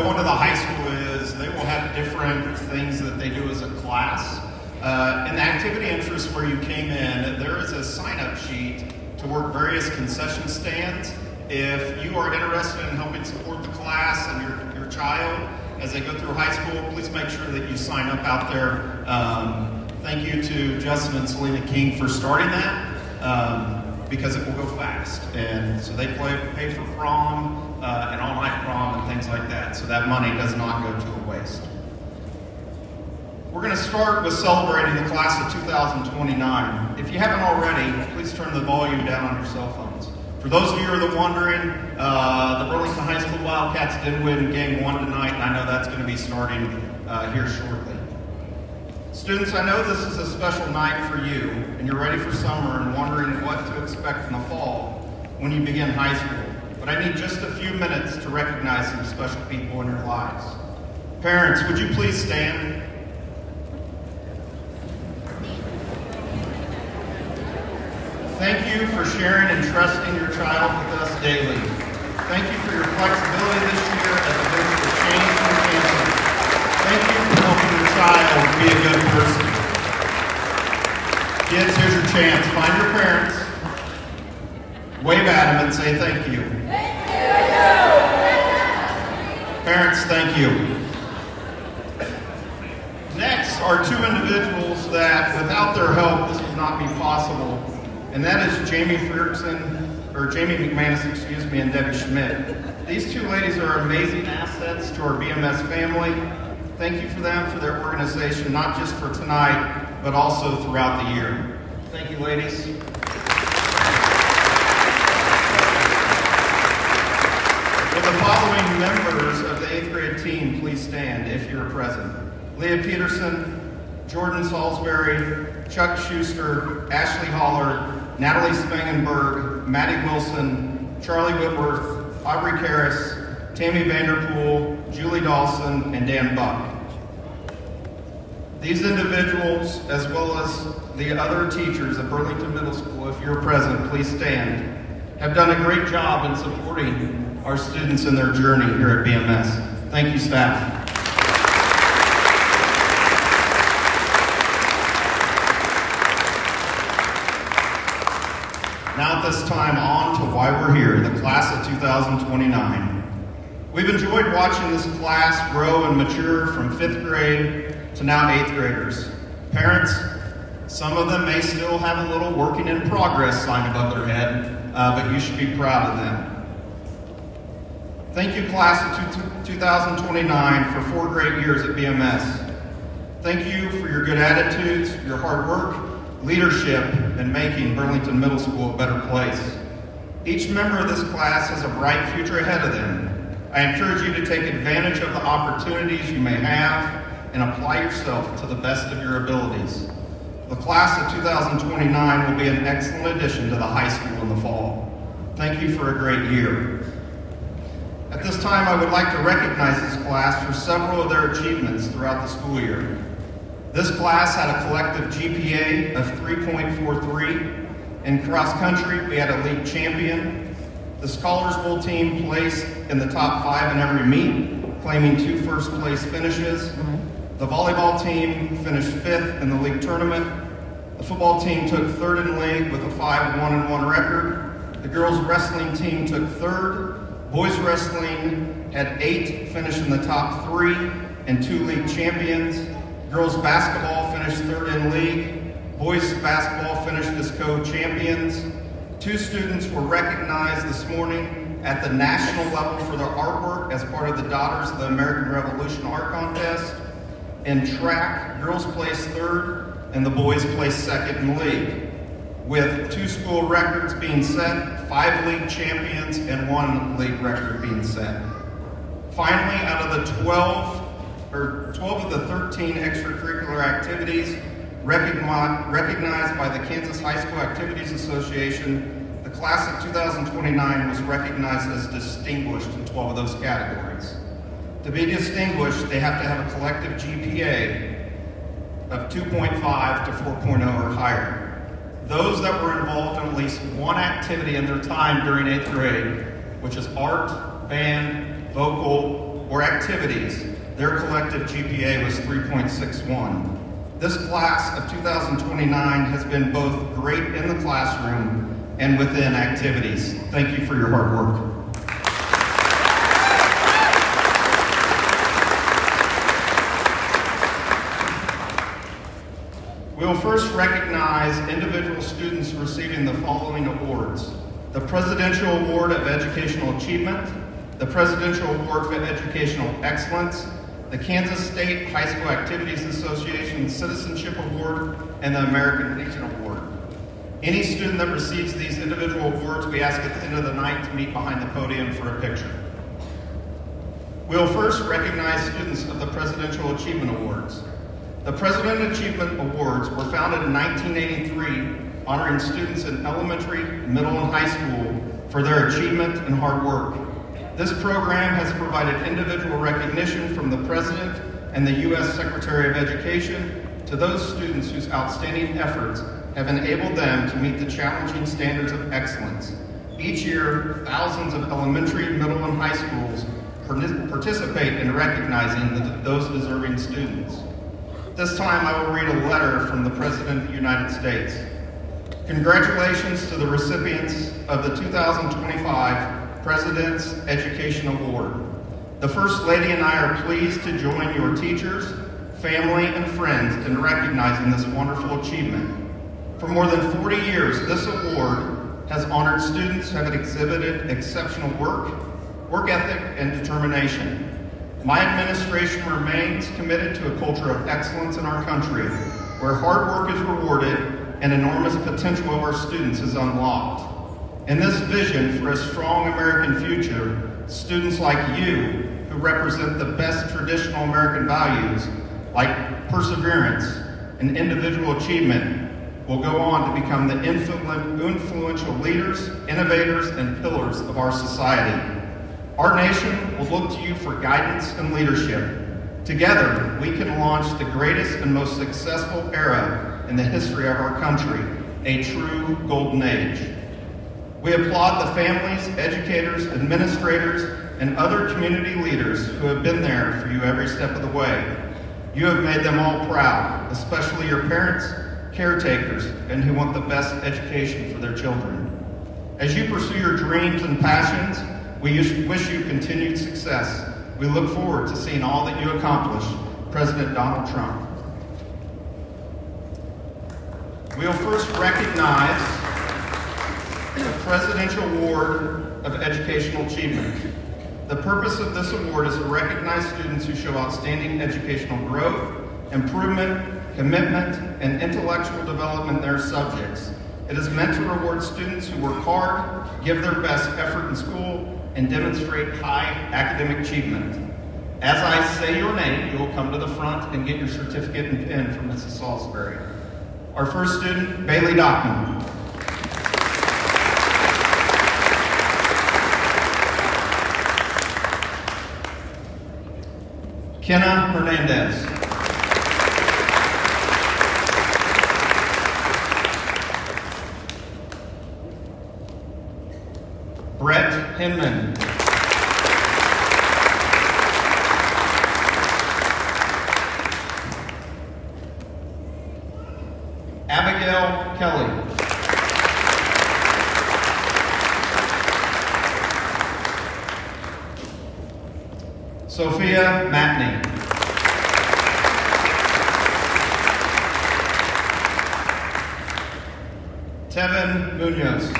going to the high school is they will have different things that they do as a class. In the activity interest where you came in, there is a sign-up sheet to work various concession stands. If you are interested in helping support the class and your child as they go through high school, please make sure that you sign up out there. Thank you to Justin and Selena King for starting that, because it will go fast. And so they pay for prom and all-night prom and things like that. So that money does not go to a waste. We're going to start with celebrating the class of 2029. If you haven't already, please turn the volume down on your cell phones. For those of you who are wondering, the Burlington High School Wildcats did win game 1 tonight, and I know that's going to be starting here shortly. Students, I know this is a special night for you, and you're ready for summer and wondering what to expect in the fall when you begin high school. But I need just a few minutes to recognize some special people in your lives. Parents, would you please stand? Thank you for sharing and trusting your child with us daily. Thank you for your flexibility this year as a visit of change and campus. Thank you for helping your child be a good person. Kids, here's your chance. Find your parents, wave at them, and say thank you. Thank you. Parents, thank you. Next are two individuals that, without their help, this would not be possible. And that is Jamie McManus, and Debbie Schmidt. These two ladies are amazing assets to our BMS family. Thank you for them, for their organization, not just for tonight, but also throughout the year. Thank you, ladies. Will the following members of the 8th grade team please stand if you're present? Leah Peterson, Jordan Salisbury, Chuck Schuster, Ashley Holler, Natalie Spangenberg, Maddie Wilson, Charlie Whitworth, Aubrey Karras, Tammy Vanderpool, Julie Dawson, and Dan Buck. These individuals, as well as the other teachers at Burlington Middle School, if you're present, please stand, have done a great job in supporting our students in their journey here at BMS. Thank you, staff. Now at this time, on to why we're here, the class of 2029. We've enjoyed watching this class grow and mature from 5th grade to now 8th graders. Parents, some of them may still have a little working in progress sign above their head, but you should be proud of them. Thank you, class of 2029, for 4 great years at BMS. Thank you for your good attitudes, your hard work, leadership, and making Burlington Middle School a better place. Each member of this class has a bright future ahead of them. I encourage you to take advantage of the opportunities you may have and apply yourself to the best of your abilities. The class of 2029 will be an excellent addition to the high school in the fall. Thank you for a great year. At this time, I would like to recognize this class for several of their achievements throughout the school year. This class had a collective GPA of 3.43. In cross country, we had a league champion. The Scholars Bowl team placed in the top 5 in every meet, claiming 2 first place finishes. The volleyball team finished 5th in the league tournament. The football team took 3rd in league with a 5-1-1 record. The girls wrestling team took 3rd. Boys wrestling had 8, finished in the top 3, and 2 league champions. Girls basketball finished 3rd in league. Boys basketball finished as co-champions. 2 students were recognized this morning at the national level for their artwork as part of the Daughters of the American Revolution art contest. In track, girls placed 3rd and the boys placed 2nd in league, with 2 school records being set, 5 league champions, and 1 league record being set. Finally, out of the 12 of the 13 extracurricular activities recognized by the Kansas High School Activities Association, the class of 2029 was recognized as distinguished in 12 of those categories. To be distinguished, they have to have a collective GPA of 2.5 to 4.0 or higher. Those that were involved in at least one activity in their time during 8th grade, which is art, band, vocal, or activities, their collective GPA was 3.61. This class of 2029 has been both great in the classroom and within activities. Thank you for your hard work. We will first recognize individual students receiving the following awards: the Presidential Award of Educational Achievement, the Presidential Award for Educational Excellence, the Kansas State High School Activities Association Citizenship Award, and the American Legion Award. Any student that receives these individual awards, we ask at the end of the night to meet behind the podium for a picture. We will first recognize students of the Presidential Achievement Awards. The President Achievement Awards were founded in 1983, honoring students in elementary, middle, and high school for their achievement and hard work. This program has provided individual recognition from the President and the U.S. Secretary of Education to those students whose outstanding efforts have enabled them to meet the challenging standards of excellence. Each year, thousands of elementary, middle, and high schools participate in recognizing those deserving students. This time, I will read a letter from the President of the United States. Congratulations to the recipients of the 2025 President's Education Award. The First Lady and I are pleased to join your teachers, family, and friends in recognizing this wonderful achievement. For more than 40 years, this award has honored students who have exhibited exceptional work ethic, and determination. My administration remains committed to a culture of excellence in our country, where hard work is rewarded and enormous potential of our students is unlocked. In this vision for a strong American future, students like you, who represent the best traditional American values, like perseverance and individual achievement, will go on to become the influential leaders, innovators, and pillars of our society. Our nation will look to you for guidance and leadership. Together, we can launch the greatest and most successful era in the history of our country, a true golden age. We applaud the families, educators, administrators, and other community leaders who have been there for you every step of the way. You have made them all proud, especially your parents, caretakers, and who want the best education for their children. As you pursue your dreams and passions, we wish you continued success. We look forward to seeing all that you accomplish, President Donald Trump. We will first recognize the Presidential Award of Educational Achievement. The purpose of this award is to recognize students who show outstanding educational growth, improvement, commitment, and intellectual development in their subjects. It is meant to reward students who work hard, give their best effort in school, and demonstrate high academic achievement. As I say your name, you will come to the front and get your certificate and pin from Mrs. Salisbury. Our first student, Bailey Dockman. Kenna Hernandez. Brett Hinman. Abigail Kelly. Sophia Matney. Tevin Munoz.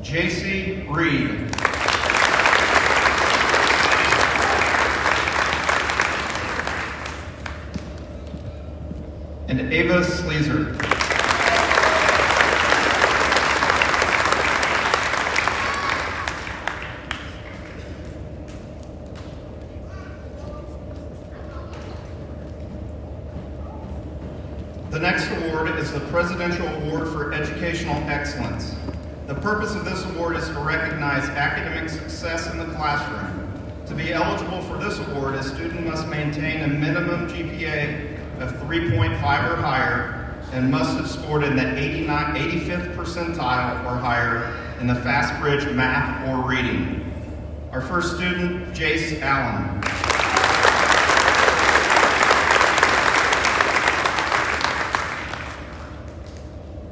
JC Reed. And Ava Sleazer. The next award is the Presidential Award for Educational Excellence. The purpose of this award is to recognize academic success in the classroom. To be eligible for this award, a student must maintain a minimum GPA of 3.5 or higher, and must have scored in the 85th percentile or higher in the FastBridge math or reading. Our first student, Jace Allen.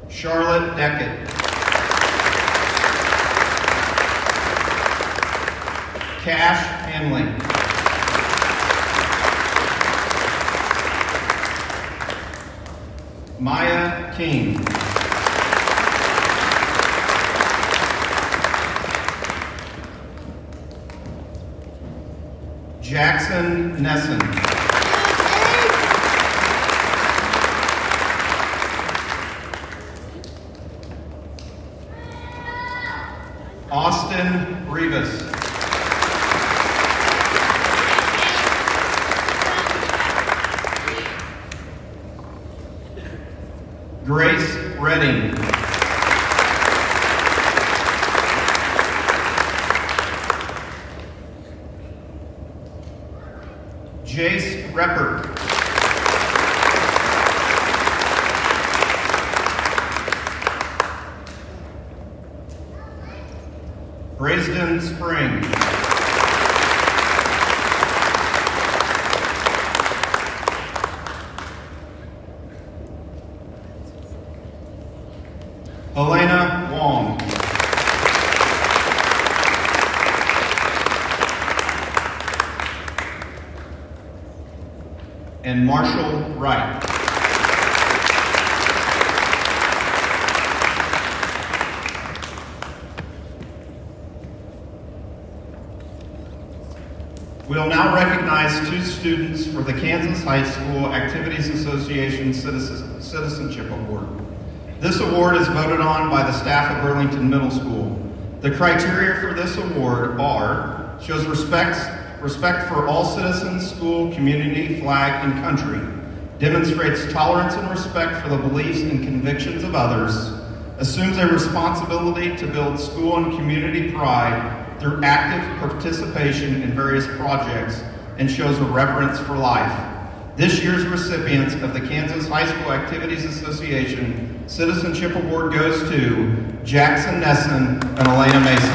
Charlotte Deckett. Cash Hanley. Maya King. Jackson Nesson. Austin Rivas. Grace Redding. Jace Repper. Braisden Spring. Elena Wong. And Marshall Wright. We'll now recognize two students for the Kansas High School Activities Association Citizenship Award. This award is voted on by the staff of Burlington Middle School. The criteria for this award are: shows respect for all citizens, school, community, flag, and country, demonstrates tolerance and respect for the beliefs and convictions of others, assumes a responsibility to build school and community pride through active participation in various projects, and shows a reverence for life. This year's recipients of the Kansas High School Activities Association Citizenship Award goes to Jackson Nesson and Elena Mason.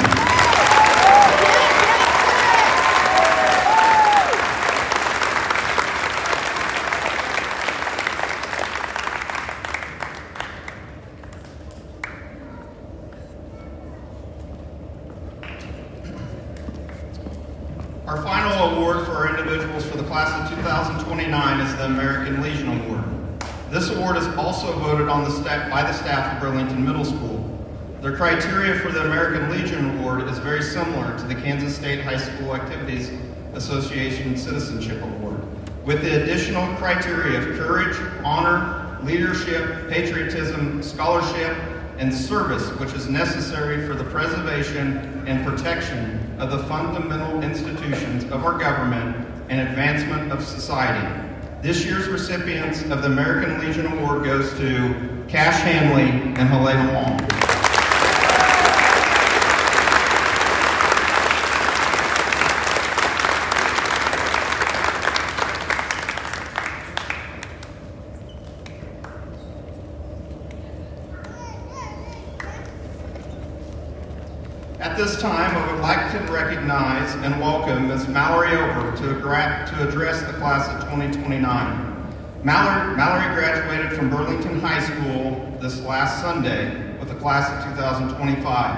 Our final award for our individuals for the class of 2029 is the American Legion Award. This award is also voted on by the staff of Burlington Middle School. The criteria for the American Legion Award is very similar to the Kansas State High School Activities Association Citizenship Award, with the additional criteria of courage, honor, leadership, patriotism, scholarship, and service, which is necessary for the preservation and protection of the fundamental institutions of our government and advancement of society. This year's recipients of the American Legion Award goes to Cash Hanley and Helena Wong. At this time, I would like to recognize and welcome Ms. Mallory Over to address the class of 2029. Mallory graduated from Burlington High School this last Sunday with the class of 2025.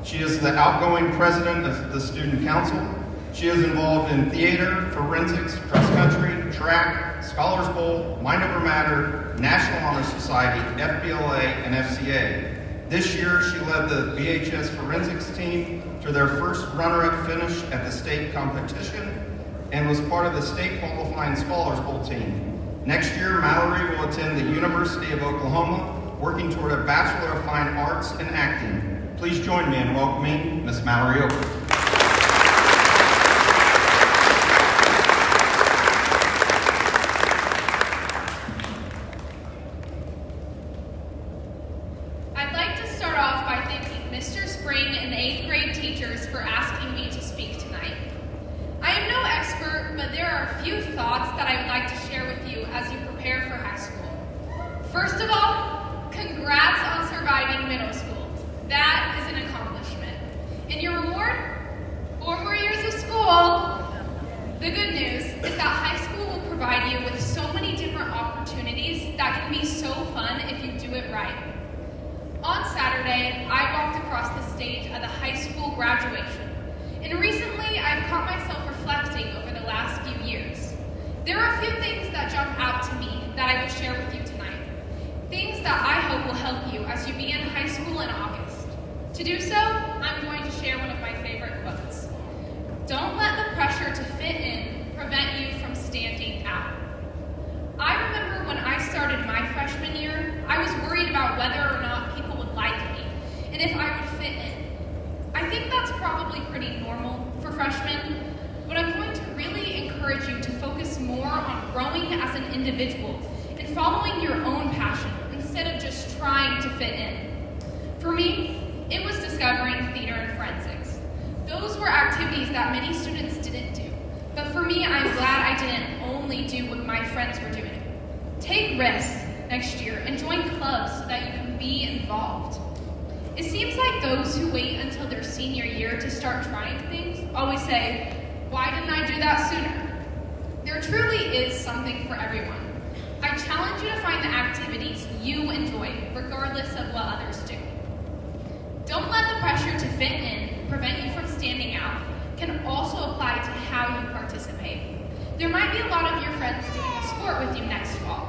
She is the outgoing president of the Student Council. She is involved in theater, forensics, cross country, track, Scholars Bowl, Mind Over Matter, National Honor Society, FBLA, and FCA. This year, she led the VHS forensics team to their first runner-up finish at the state competition and was part of the state qualifying Scholars Bowl team. Next year, Mallory will attend the University of Oklahoma, working toward a Bachelor of Fine Arts in Acting. Please join me in welcoming Ms. Mallory Oak. for asking me to speak tonight. I am no expert, but there are a few thoughts that I would like to share with you as you prepare for high school. First of all, congrats on surviving middle school. That is an accomplishment. And your reward? 4 more years of school. The good news is that high school will provide you with so many different opportunities that can be so fun if you do it right. On Saturday, I walked across the stage at the high school graduation, and recently I've caught myself reflecting over the last few years. There are a few things that jump out to me that I will share with you tonight. Things that I hope will help you as you begin high school in August. To do so, I'm going to share one of my favorite quotes. Don't let the pressure to fit in prevent you from standing out. I remember when I started my freshman year, I was worried about whether or not people would like me and if I would fit in. I think that's probably pretty normal for freshmen, but I'm going to really encourage you to focus more on growing as an individual and following your own passion instead of just trying to fit in. For me, it was discovering theater and forensics. Those were activities that many students didn't do, but for me, I'm glad I didn't only do what my friends were doing. Take risks next year and join clubs so that you can be involved. It seems like those who wait until their senior year to start trying things always say, "Why didn't I do that sooner?" There truly is something for everyone. I challenge you to find the activities you enjoy, regardless of what others do. Don't let the pressure to fit in prevent you from standing out can also apply to how you participate. There might be a lot of your friends doing a sport with you next fall.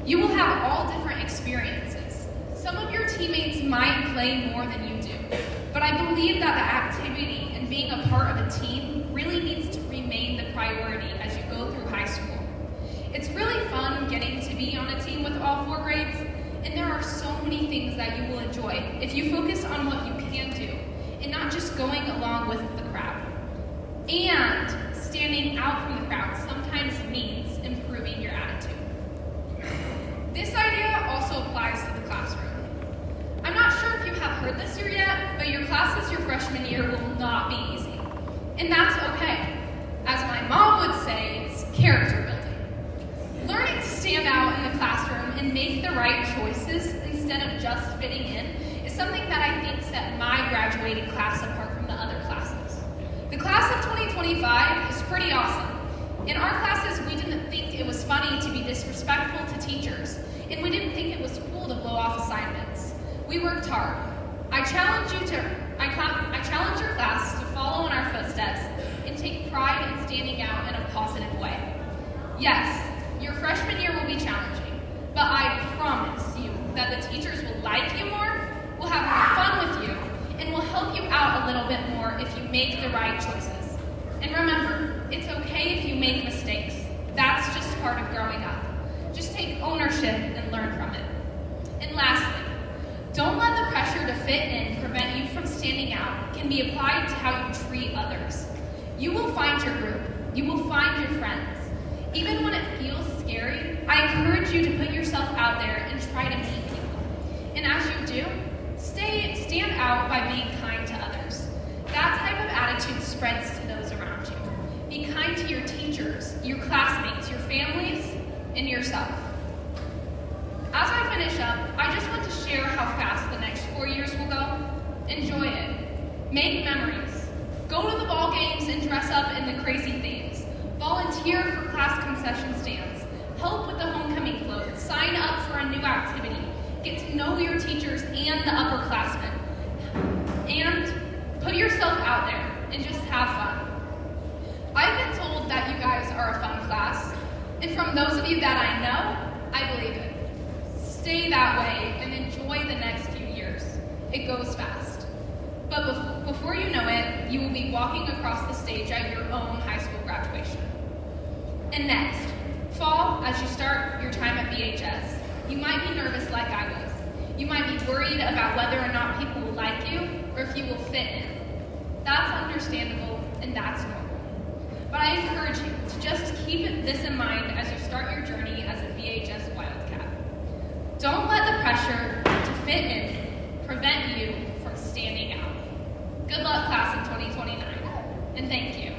You will have all different experiences. Some of your teammates might play more than you do, but I believe that the activity and being a part of a team really needs to remain the priority as you go through high school. It's really fun getting to be on a team with all 4 grades, and there are so many things that you will enjoy if you focus on what you can do and not just going along with the crowd. And standing out from the crowd sometimes means improving your attitude. This idea also applies to the classroom. I'm not sure if you have heard this year yet, but your classes your freshman year will not be easy. And that's okay. As my mom would say, it's character building. Learning to stand out in the classroom and make the right choices instead of just fitting in is something that I think set my graduating class apart from the other classes. The class of 2025 is pretty awesome. In our classes, we didn't think it was funny to be disrespectful to teachers, and we didn't think it was cool to blow off assignments. We worked hard. I challenge your class to follow in our footsteps and take pride in standing out in a positive way. Yes, your freshman year will be challenging, but I promise you that the teachers will like you more, will have more fun with you, and will help you out a little bit more if you make the right choices. And remember, it's okay if you make mistakes. That's just part of growing up. Just take ownership and learn from it. And lastly, don't let the pressure to fit in prevent you from standing out can be applied to how you treat others. You will find your group. You will find your friends. Even when it feels scary, I encourage you to put yourself out there and try to meet people. And as you do, stand out by being kind to others. That type of attitude spreads to those around you. Be kind to your teachers, your classmates, your families, and yourself. As I finish up, I just want to share how fast the next 4 years will go. Enjoy it. Make memories. Go to the ball games and dress up in the crazy themes. Volunteer for class concession stands. Help with the homecoming float. Sign up for a new activity. Get to know your teachers and the upperclassmen. And put yourself out there and just have fun. I've been told that you guys are a fun class, and from those of you that I know, I believe it. Stay that way and enjoy the next few years. It goes fast. But before you know it, you will be walking across the stage at your own high school graduation. And next, fall, as you start your time at BHS, you might be nervous like I was. You might be worried about whether or not people will like you or if you will fit in. That's understandable and that's normal. But I encourage you to just keep this in mind as you start your journey as a BHS Wildcat. Don't let the pressure to fit in prevent you from standing out. Good luck, class of 2029, and thank you.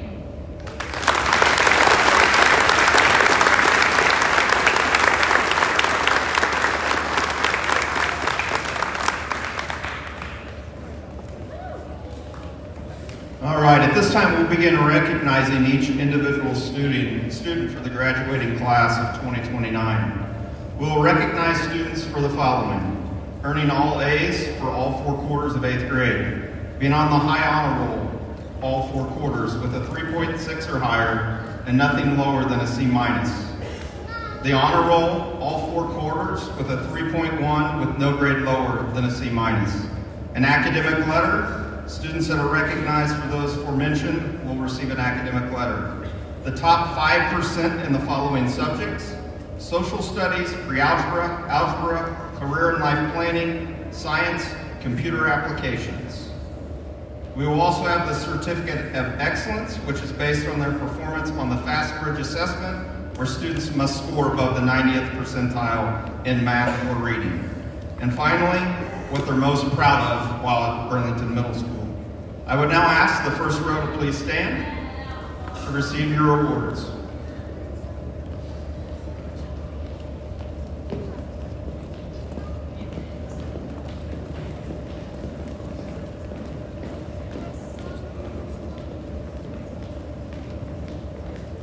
All right, at this time we'll begin recognizing each individual student for the graduating class of 2029. We'll recognize students for the following: earning all A's for all 4 quarters of 8th grade, being on the high honor roll all 4 quarters with a 3.6 or higher and nothing lower than a C-. The honor roll all 4 quarters with a 3.1 with no grade lower than a C-. An academic letter. Students that are recognized for those aforementioned will receive an academic letter. The top 5% in the following subjects: social studies, pre-algebra, algebra, career and life planning, science, computer applications. We will also have the Certificate of Excellence, which is based on their performance on the FastBridge assessment, where students must score above the 90th percentile in math or reading. And finally, what they're most proud of while at Burlington Middle School. I would now ask the first row to please stand to receive your awards.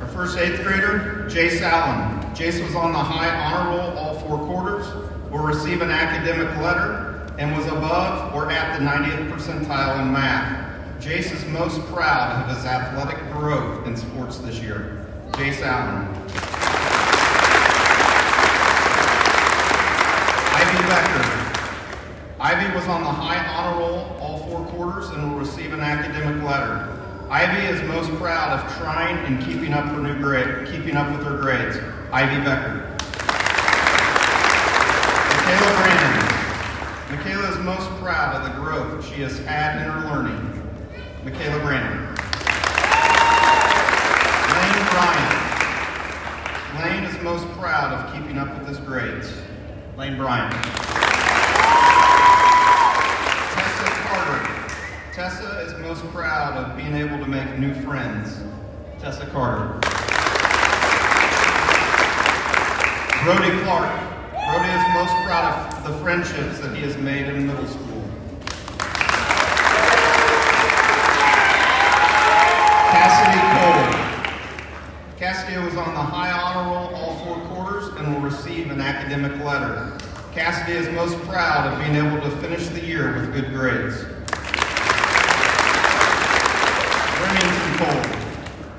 Our first 8th grader, Jace Allen. Jace was on the high honor roll all 4 quarters, will receive an academic letter, and was above or at the 90th percentile in math. Jace is most proud of his athletic growth in sports this year. Jace Allen. Ivy Becker. Ivy was on the high honor roll all 4 quarters and will receive an academic letter. Ivy is most proud of trying and keeping up with her grades. Ivy Becker. Michaela Brandon. Michaela is most proud of the growth she has had in her learning. Michaela Brandon. Lane Bryant. Lane is most proud of keeping up with his grades. Lane Bryant. Tessa Carter. Tessa is most proud of being able to make new friends. Tessa Carter. Brody Clark. Brody is most proud of the friendships that he has made in middle school. Cassidy Cole. Cassidy was on the high honor roll all 4 quarters and will receive an academic letter. Cassidy is most proud of being able to finish the year with good grades. Remington Cole.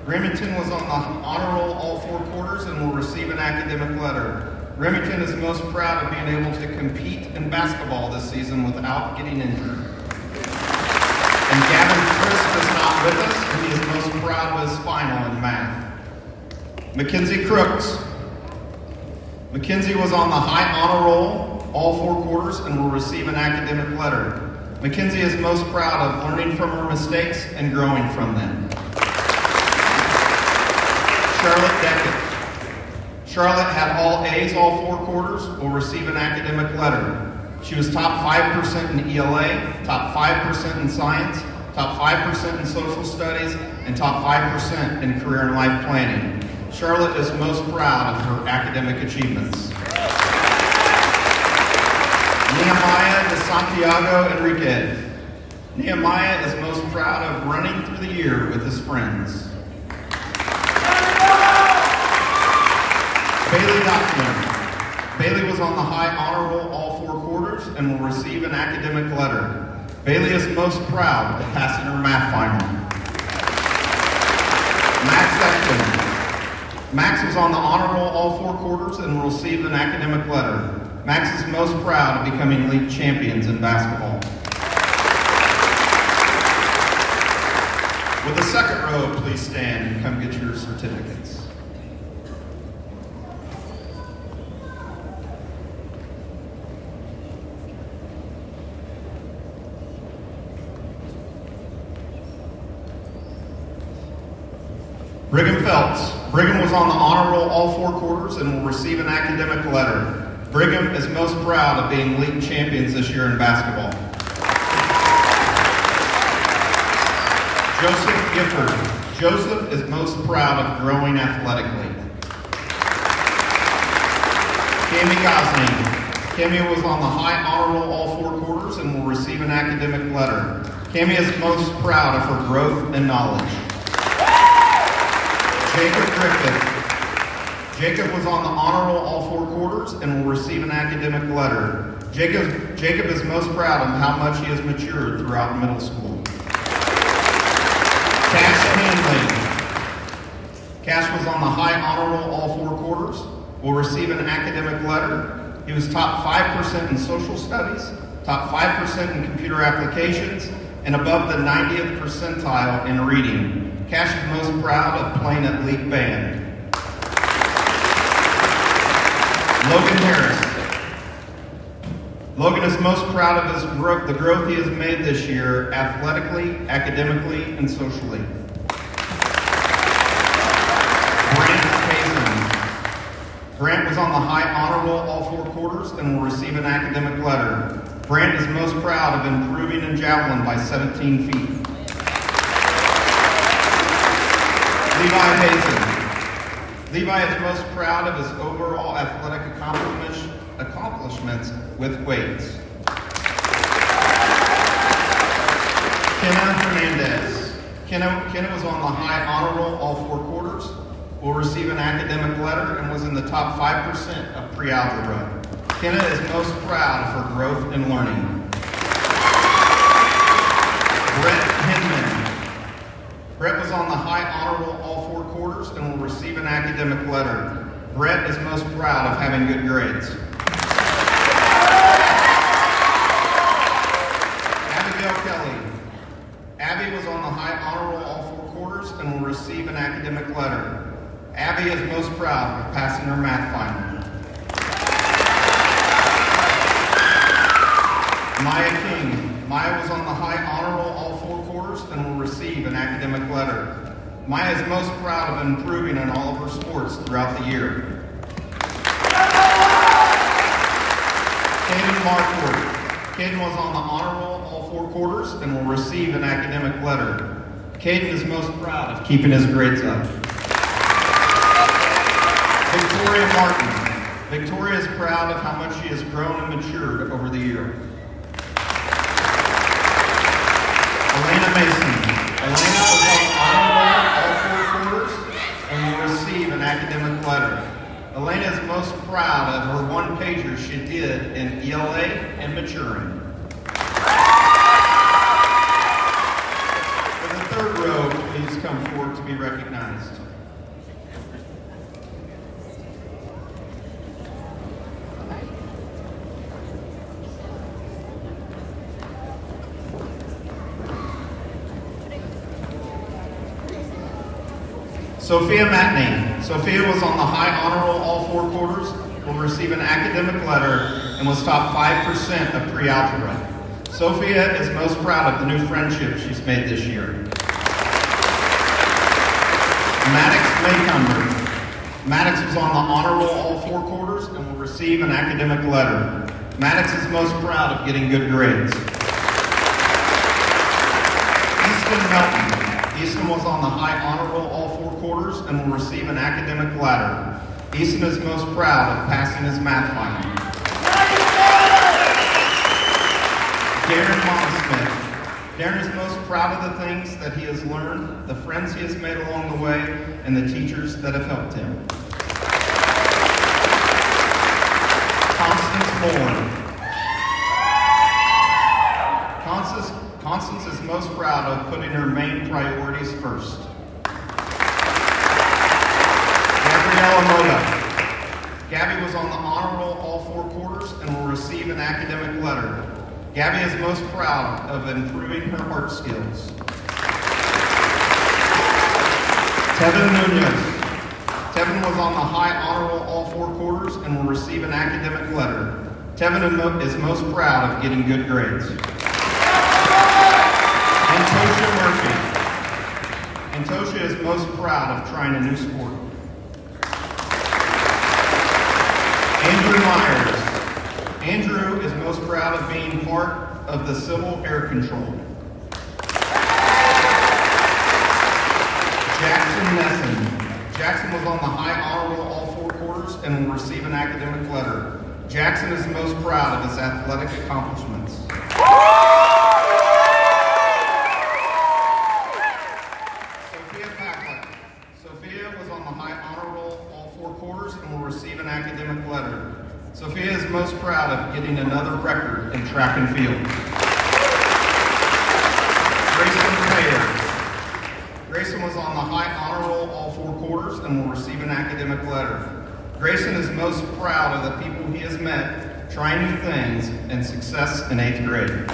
Remington was on the honor roll all 4 quarters and will receive an academic letter. Remington is most proud of being able to compete in basketball this season without getting injured. And Gavin Crisp is not with us, and he is most proud of his final in math. Mackenzie Crooks. Mackenzie was on the high honor roll all 4 quarters and will receive an academic letter. Mackenzie is most proud of learning from her mistakes and growing from them. Charlotte Deckett. Charlotte had all A's all 4 quarters, will receive an academic letter. She was top 5% in ELA, top 5% in science, top 5% in social studies, and top 5% in career and life planning. Charlotte is most proud of her academic achievements. Nehemiah de Santiago Enriquez. Nehemiah is most proud of running through the year with his friends. Bailey Dockman. Bailey was on the high honor roll all 4 quarters and will receive an academic letter. Bailey is most proud of passing her math final. Max Exton. Max was on the honor roll all 4 quarters and will receive an academic letter. Max is most proud of becoming league champions in basketball. With the second row, please stand and come get your certificates. Brigham Phelps. Brigham was on the honor roll all 4 quarters and will receive an academic letter. Brigham is most proud of being league champions this year in basketball. Joseph Gifford. Joseph is most proud of growing athletically. Cami Gosney. Cami was on the high honor roll all 4 quarters and will receive an academic letter. Cami is most proud of her growth and knowledge. Jacob Griffith. Jacob was on the honor roll all 4 quarters and will receive an academic letter. Jacob is most proud of how much he has matured throughout middle school. Cash Handley. Cash was on the high honor roll all 4 quarters, will receive an academic letter. He was top 5% in social studies, top 5% in computer applications, and above the 90th percentile in reading. Cash is most proud of playing at league band. Logan Harris. Logan is most proud of the growth he has made this year, athletically, academically, and socially. Grant Kazin. Grant was on the high honor roll all 4 quarters and will receive an academic letter. Grant is most proud of improving in javelin by 17 feet. Levi Hazen. Levi is most proud of his overall athletic accomplishments with weights. Kenna Hernandez. Kenna was on the high honor roll all 4 quarters, will receive an academic letter, and was in the top 5% of pre-algebra. Kenna is most proud of her growth and learning. Brett Hinman. Brett was on the high honor roll all 4 quarters and will receive an academic letter. Brett is most proud of having good grades. Abigail Kelly. Abby was on the high honor roll all 4 quarters and will receive an academic letter. Abby is most proud of passing her math final. Maya King. Maya was on the high honor roll all 4 quarters and will receive an academic letter. Maya is most proud of improving in all of her sports throughout the year. Caden Markford. Caden was on the honor roll all 4 quarters and will receive an academic letter. Caden is most proud of keeping his grades up. Victoria Martin. Victoria is proud of how much she has grown and matured over the year. Elena Mason. Elena was on the honor roll all 4 quarters and will receive an academic letter. Elena is most proud of her 1-pager she did in ELA and maturing. For the 3rd row, please come forward to be recognized. Sophia Matney. Sophia was on the high honor roll all 4 quarters, will receive an academic letter, and was top 5% of pre-algebra. Sophia is most proud of the new friendships she's made this year. Maddox Maycumber. Maddox was on the honor roll all 4 quarters and will receive an academic letter. Maddox is most proud of getting good grades. Easton Melton. Easton was on the high honor roll all 4 quarters and will receive an academic ladder. Easton is most proud of passing his math final. Darren Monosmith. Darren is most proud of the things that he has learned, the friends he has made along the way, and the teachers that have helped him. Constance Moore. Constance is most proud of putting her main priorities first. Gabriella Moda. Gabby was on the honor roll all 4 quarters and will receive an academic letter. Gabby is most proud of improving her art skills. Tevin Nunez. Tevin was on the high honor roll all 4 quarters and will receive an academic letter. Tevin is most proud of getting good grades. Antosha Murphy. Antosha is most proud of trying a new sport. Andrew Myers. Andrew is most proud of being part of the Civil Air Control. Jackson Nesson. Jackson was on the high honor roll all 4 quarters and will receive an academic letter. Jackson is most proud of his athletic accomplishments. Grayson Taylor. Grayson was on the high honor roll all 4 quarters and will receive an academic letter. Grayson is most proud of the people he has met, trying new things, and success in 8th grade.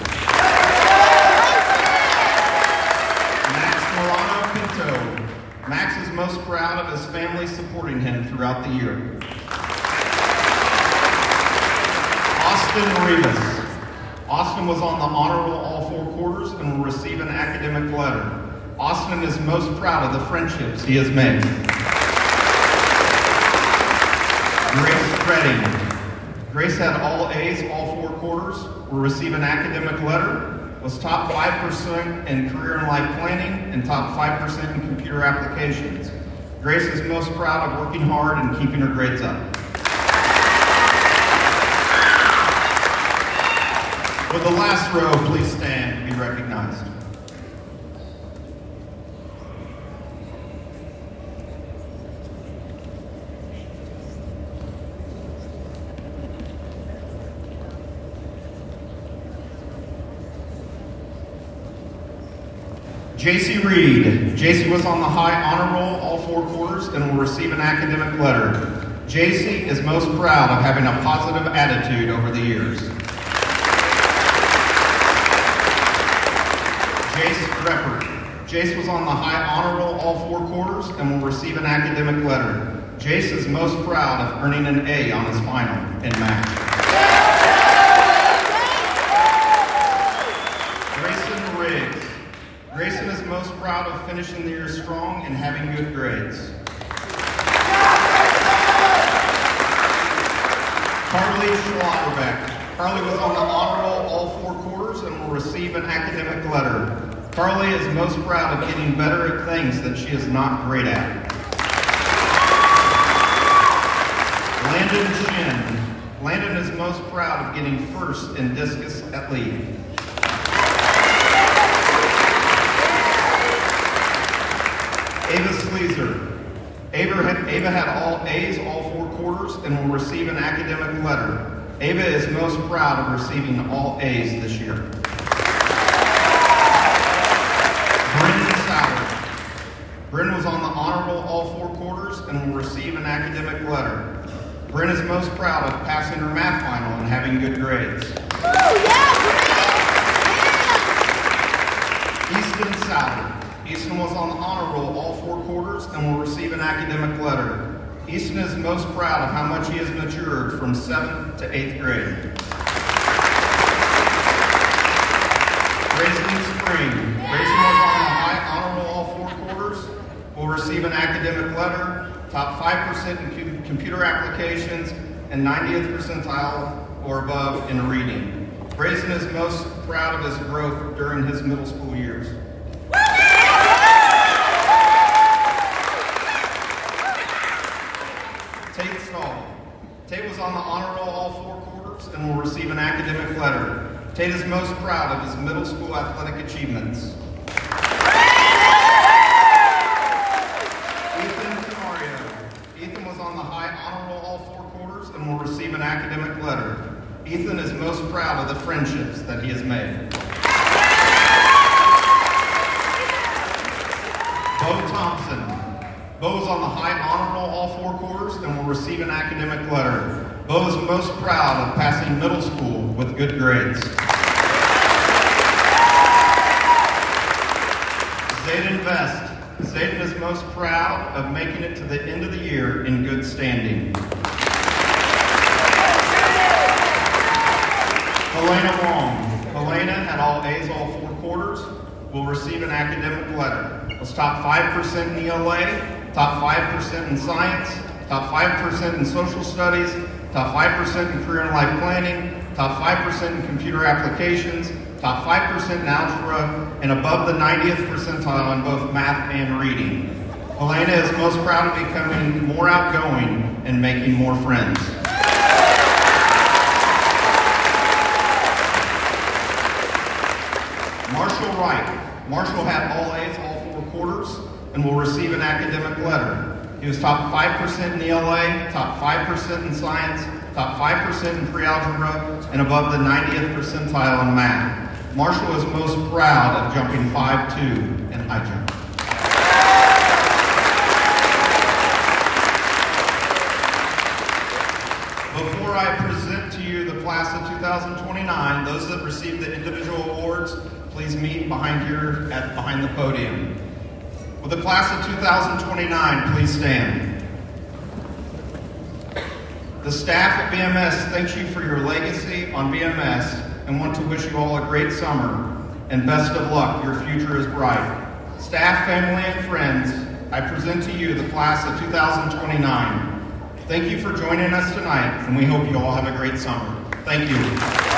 Max Morano Pinto. Max is most proud of his family supporting him throughout the year. Austin Rivas. Austin was on the honor roll all 4 quarters and will receive an academic letter. Austin is most proud of the friendships he has made. Grace Redding. Grace had all A's all 4 quarters, will receive an academic letter, was top 5% in career and life planning, and top 5% in computer applications. Grace is most proud of working hard and keeping her grades up. Will the last row please stand to be recognized? JC Reed. JC was on the high honor roll all 4 quarters and will receive an academic letter. JC is most proud of having a positive attitude over the years. Jace Reppert. Jace was on the high honor roll all 4 quarters and will receive an academic letter. Jace is most proud of earning an A on his final in math. Grayson Riggs. Grayson is most proud of finishing the year strong and having good grades. Carly Schlotterbeck. Carly was on the honor roll all 4 quarters and will receive an academic letter. Carly is most proud of getting better at things that she is not great at. Landon Shin. Landon is most proud of getting first in discus at lead. Ava Sleezer. Ava had all A's all 4 quarters and will receive an academic letter. Ava is most proud of receiving all A's this year. Brendan Sauer. Brendan was on the honor roll all 4 quarters and will receive an academic letter. Brendan is most proud of passing her math final and having good grades. Easton Sauer. Easton was on the honor roll all 4 quarters and will receive an academic letter. Easton is most proud of how much he has matured from 7th to 8th grade. Grayson Spring. Grayson was on the high honor roll all 4 quarters, will receive an academic letter, top 5% in computer applications, and 90th percentile or above in reading. Grayson is most proud of his growth during his middle school years. Tate Stahl. Tate was on the honor roll all 4 quarters and will receive an academic letter. Tate is most proud of his middle school athletic achievements. Ethan Canario. Ethan was on the high honor roll all 4 quarters and will receive an academic letter. Ethan is most proud of the friendships that he has made. Bo Thompson. Bo is on the high honor roll all 4 quarters and will receive an academic letter. Bo is most proud of passing middle school with good grades. Zayden Vest. Zayden is most proud of making it to the end of the year in good standing. Helena Wong. Helena had all A's all 4 quarters, will receive an academic letter. Was top 5% in ELA, top 5% in science, top 5% in social studies, top 5% in career and life planning, top 5% in computer applications, top 5% in algebra, and above the 90th percentile in both math and reading. Helena is most proud of becoming more outgoing and making more friends. Marshall Wright. Marshall had all A's all 4 quarters and will receive an academic letter. He was top 5% in ELA, top 5% in science, top 5% in pre-algebra, and above the 90th percentile in math. Marshall is most proud of jumping 5'2" in high jump. Before I present to you the class of 2029, those that received the individual awards, please meet behind behind the podium. Will the class of 2029 please stand? The staff at BMS thanks you for your legacy on BMS and want to wish you all a great summer and best of luck. Your future is bright. Staff, family, and friends, I present to you the class of 2029. Thank you for joining us tonight, and we hope you all have a great summer. Thank you.